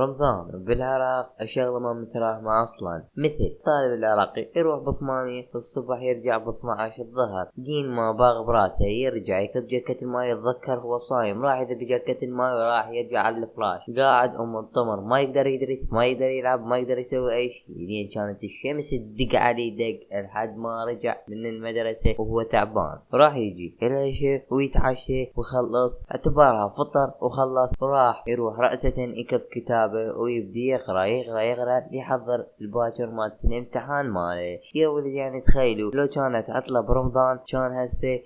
رمضان بالعراق الشغلة ما متراحمة أصلا. مثل الطالب العراقي يروح ب8 الصبح يرجع ب12 الظهر، دين ما باغ براسه، يرجع يكب جاكة الماء، يتذكر هو صايم، راح يذب جاكة الماء وراح يرجع على الفراش، قاعد الطمر، ما يقدر يدرس، ما يقدر يلعب، ما يقدر يسوي أي شيء. لين كانت الشمس تدق عليه دق لحد ما رجع من المدرسة وهو تعبان، راح يجي العشاء ويتعشى وخلص اعتبرها فطر وخلص، وراح يروح رأسة يكتب كتابه ويبدي يقرأ يحضر الباكر مالت الامتحان ماله. يا ولد يعني تخيلوا لو كانت عطلة برمضان كان هسه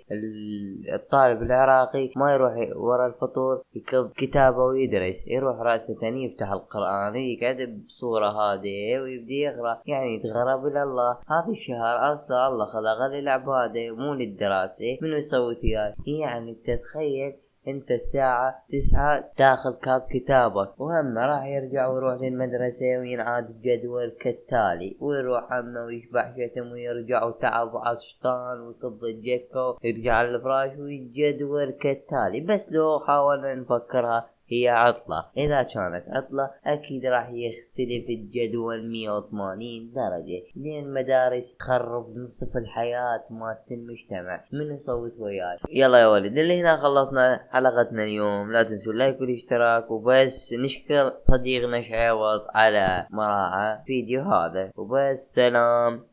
الطالب العراقي ما يروح ورا الفطور يكتب كتابه ويدرس، يروح رأسة يفتح القرآن ويقعد بصورة هادئة ويبدي يقرأ. يعني تغرب إلى الله، هذا الشهر أصلا الله خلقه للعبادة مو للدراسة، منو يسوي فيها؟ يعني تتخيل انت الساعة 9 داخل كاتب كتابك، وهم راح يرجع ويروح للمدرسة وينعاد الجدول كالتالي، ويروح همه ويشبع شتم ويرجع وتعب وعطشان ويقضي الجكة ويرجع على الفراش والجدول كالتالي. بس لو حاولنا نفكرها هي عطلة، إذا كانت عطلة أكيد راح يختلف الجدول 180 درجة، لين المدارس تخرب نصف الحياة مالت المجتمع. من يصوت وياي؟ يلا يا ولد، اللي هنا خلصنا حلقتنا اليوم. لا تنسوا اللايك والاشتراك، وبس نشكر صديقنا شعيوط على مراعاة فيديو هذا، وبس سلام.